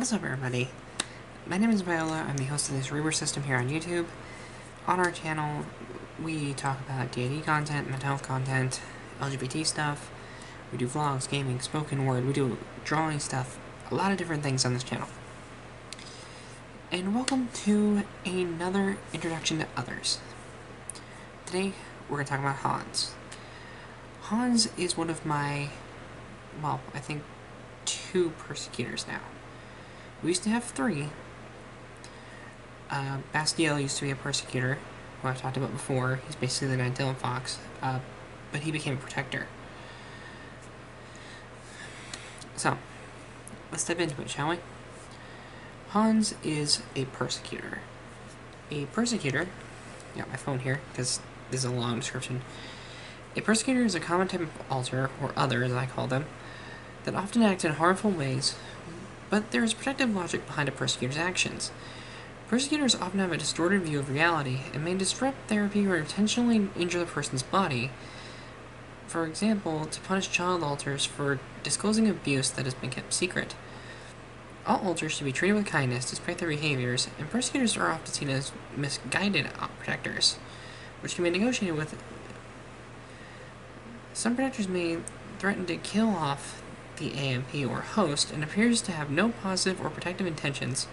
What is up, everybody? My name is Viola. I'm the host of this Reaver system here on YouTube. On our channel, we talk about D&D content, mental health content, LGBT stuff. We do vlogs, gaming, spoken word. We do drawing stuff. A lot of different things on this channel. And welcome to another introduction to others. Today, we're going to talk about Hans. Hans is one of my, well, I think 2 Persecutors now. We used to have 3. Bastiel used to be a Persecutor, who I've talked about before. He's basically the Nantilla Fox, but he became a Protector. So, let's dive into it, shall we? Hans is a Persecutor. A Persecutor, got my phone here, because this is a long description. A Persecutor is a common type of alter, or other as I call them, that often acts in harmful ways, but there is protective logic behind a Persecutor's actions. Persecutors often have a distorted view of reality and may disrupt therapy or intentionally injure the person's body. For example, to punish child alters for disclosing abuse that has been kept secret. All alters should be treated with kindness despite their behaviors, and persecutors are often seen as misguided protectors, which can be negotiated with. Some protectors may threaten to kill off the AMP or host and appears to have no positive or protective intentions.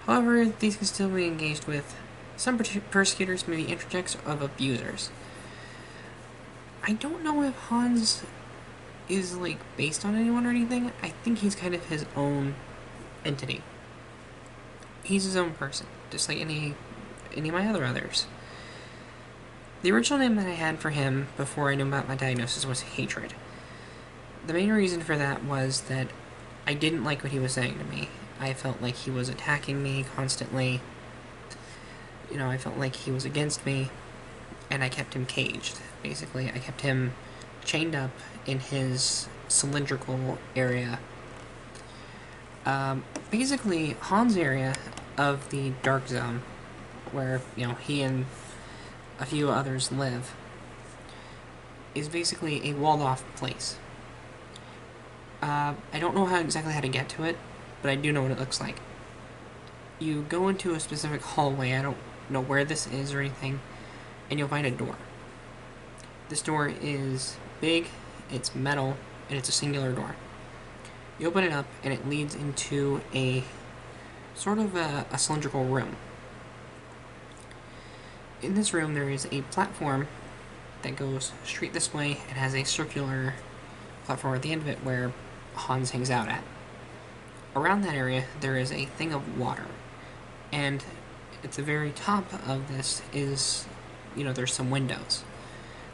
However, these can still be engaged with. Some persecutors may be interjects of abusers. I don't know if Hans is, based on anyone or anything. I think he's kind of his own entity. He's his own person, just like any of my others. The original name that I had for him before I knew about my diagnosis was Hatred. The main reason for that was that I didn't like what he was saying to me. I felt like he was attacking me constantly. I felt like he was against me, and I kept him caged, basically. I kept him chained up in his cylindrical area. Basically, Hans' area of the Dark Zone, where, he and a few others live, is basically a walled-off place. I don't know exactly how to get to it, but I do know what it looks like. You go into a specific hallway, I don't know where this is or anything, and you'll find a door. This door is big, it's metal, and it's a singular door. You open it up, and it leads into a sort of a cylindrical room. In this room, there is a platform that goes straight this way and has a circular platform at the end of it where Hans hangs out at. Around that area, there is a thing of water, and at the very top of this is, there's some windows.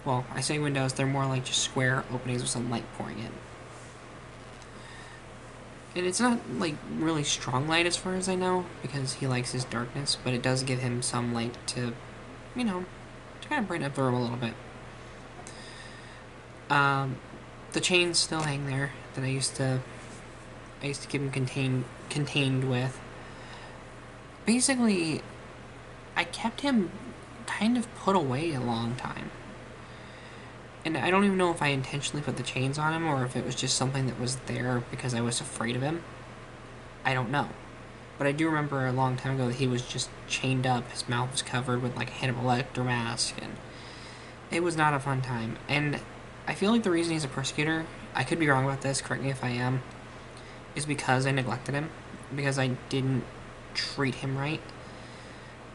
Well, I say windows, they're more like just square openings with some light pouring in. And it's not, really strong light as far as I know, because he likes his darkness, but it does give him some light to, to kind of brighten up the room a little bit. The chains still hang there that I used to keep him contained with. Basically, I kept him kind of put away a long time. And I don't even know if I intentionally put the chains on him or if it was just something that was there because I was afraid of him. I don't know. But I do remember a long time ago that he was just chained up, his mouth was covered with a Hannibal Lecter mask, and it was not a fun time. And I feel like the reason he's a Persecutor, I could be wrong about this, correct me if I am, is because I neglected him, because I didn't treat him right.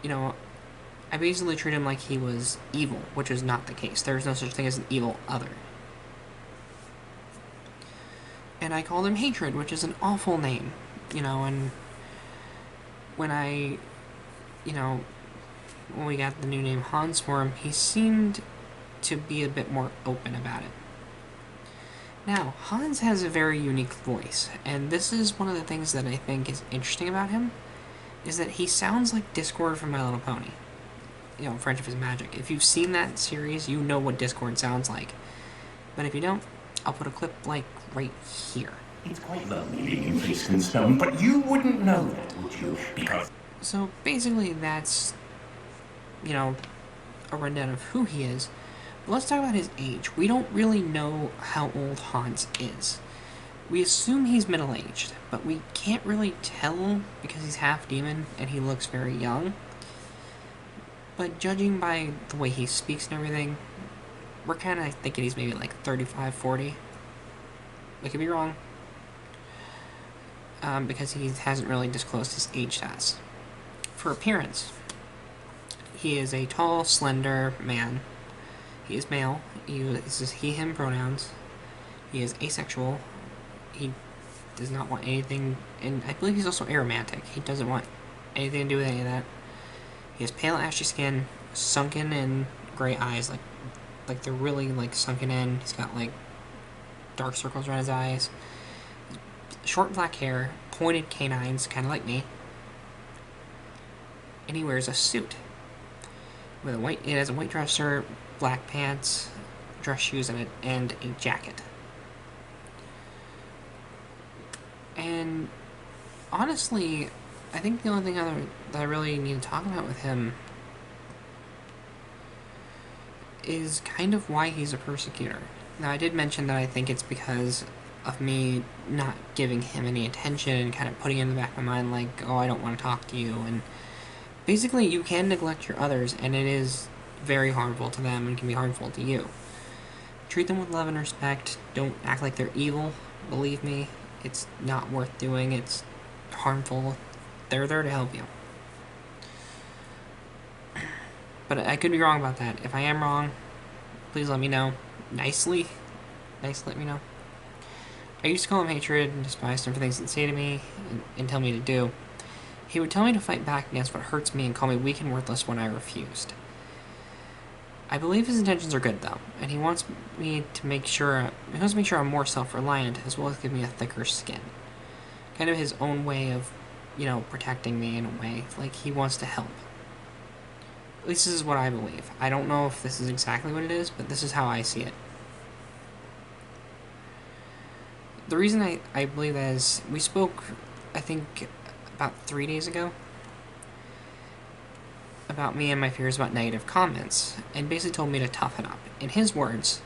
I basically treated him like he was evil, which is not the case. There is no such thing as an evil other. And I called him Hatred, which is an awful name, and when when we got the new name Hans for him, he seemed to be a bit more open about it. Now, Hans has a very unique voice, and this is one of the things that I think is interesting about him, is that he sounds like Discord from My Little Pony. Friendship is Magic. If you've seen that series, you know what Discord sounds like. But if you don't, I'll put a clip, right here. It's quite lonely being encased in stone, but you wouldn't know that, would you? Because... So, basically, that's, a rundown of who he is. But let's talk about his age. We don't really know how old Hans is. We assume he's middle-aged, but we can't really tell because he's half demon and he looks very young. But judging by the way he speaks and everything, we're kind of thinking he's maybe like 35, 40. I could be wrong. Because he hasn't really disclosed his age to us. For appearance, he is a tall, slender man. He is male. He uses he, him pronouns. He is asexual. He does not want anything, and I believe he's also aromantic. He doesn't want anything to do with any of that. He has pale, ashy skin, sunken in gray eyes, like they're really like sunken in. He's got like dark circles around his eyes. Short black hair, pointed canines, kind of like me. And he wears a suit with it has a white dresser, black pants, dress shoes, and a jacket. And honestly, I think the only thing that I really need to talk about with him is kind of why he's a persecutor. Now, I did mention that I think it's because of me not giving him any attention and kind of putting it in the back of my mind like, oh, I don't want to talk to you. And basically, you can neglect your others, and it is very harmful to them and can be harmful to you. Treat them with love and respect. Don't act like they're evil. Believe me, it's not worth doing. It's harmful. They're there to help you. But I could be wrong about that. If I am wrong, please let me know. Nicely let me know. I used to call him hatred and despised him for things he'd say to me and tell me to do. He would tell me to fight back against what hurts me and call me weak and worthless when I refused. I believe his intentions are good, though, and he wants me to make sure I'm more self-reliant, as well as give me a thicker skin. Kind of his own way of, protecting me in a way. Like, he wants to help. At least this is what I believe. I don't know if this is exactly what it is, but this is how I see it. The reason I believe that is, we spoke, I think, about 3 days ago, about me and my fears about negative comments, and basically told me to toughen up. In his words,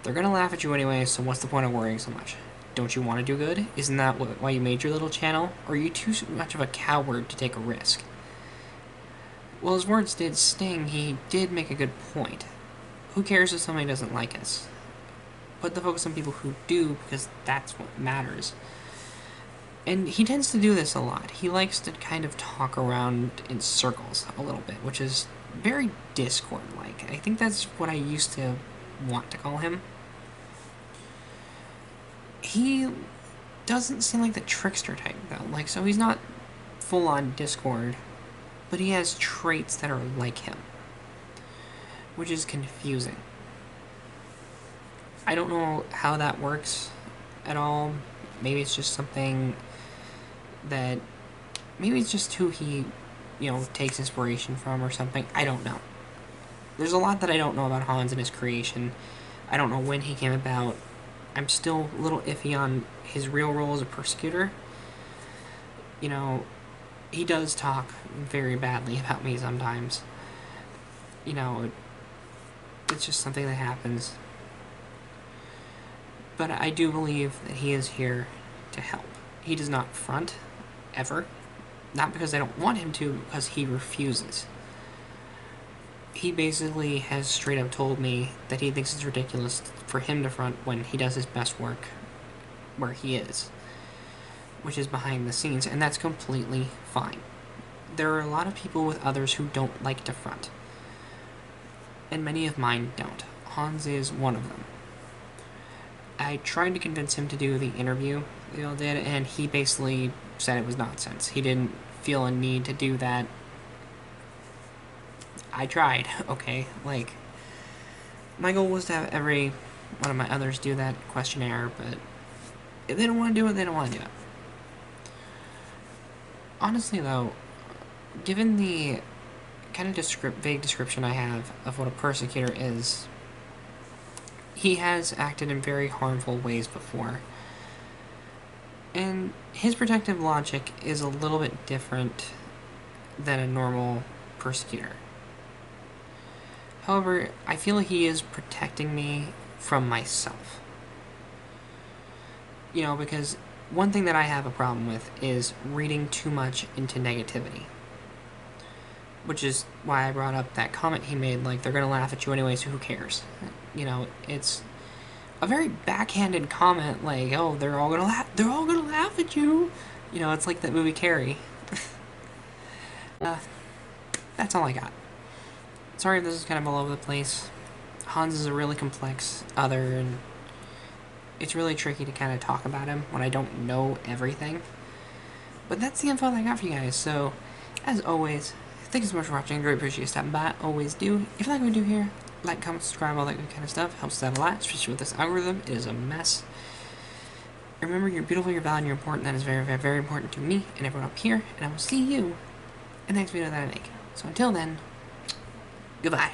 they're gonna laugh at you anyway, so what's the point of worrying so much? Don't you want to do good? Isn't that why you made your little channel? Or are you too much of a coward to take a risk? Well, his words did sting. He did make a good point. Who cares if somebody doesn't like us? Put the focus on people who do, because that's what matters. And he tends to do this a lot. He likes to kind of talk around in circles a little bit, which is very Discord-like. I think that's what I used to want to call him. He doesn't seem like the trickster type, though. Like, so he's not full-on Discord, but he has traits that are like him, which is confusing. I don't know how that works at all. Maybe it's just something that... Maybe it's just who he, takes inspiration from or something. I don't know. There's a lot that I don't know about Hans and his creation. I don't know when he came about. I'm still a little iffy on his real role as a persecutor. He does talk very badly about me sometimes. It's just something that happens. But I do believe that he is here to help. He does not front, ever. Not because I don't want him to, because he refuses. He basically has straight up told me that he thinks it's ridiculous for him to front when he does his best work where he is, which is behind the scenes, and that's completely fine. There are a lot of people with others who don't like to front, and many of mine don't. Hans is one of them. I tried to convince him to do the interview we all did, and he basically said it was nonsense. He didn't feel a need to do that. I tried, okay? Like, my goal was to have every one of my others do that questionnaire, but if they don't want to do it, they don't want to do it. Honestly, though, given the kind of vague description I have of what a persecutor is, he has acted in very harmful ways before. And his protective logic is a little bit different than a normal persecutor. However, I feel like he is protecting me from myself. You know, because one thing that I have a problem with is reading too much into negativity. Which is why I brought up that comment he made, like, they're gonna laugh at you anyway, so who cares? You know, it's a very backhanded comment, like, oh, they're all gonna laugh at you. You know, it's like that movie Carrie. That's all I got. Sorry if this is kind of all over the place. Hans is a really complex other, and it's really tricky to kind of talk about him when I don't know everything. But that's the info that I got for you guys, so, as always, thank you so much for watching. I really appreciate you stopping by. Always do. If you like what we do here, like, comment, subscribe, all that good kind of stuff. Helps us out a lot, especially with this algorithm. It is a mess. Remember, you're beautiful, you're valued, you're important. That is very, very, very important to me and everyone up here. And I will see you in the next video that I make. So until then, goodbye.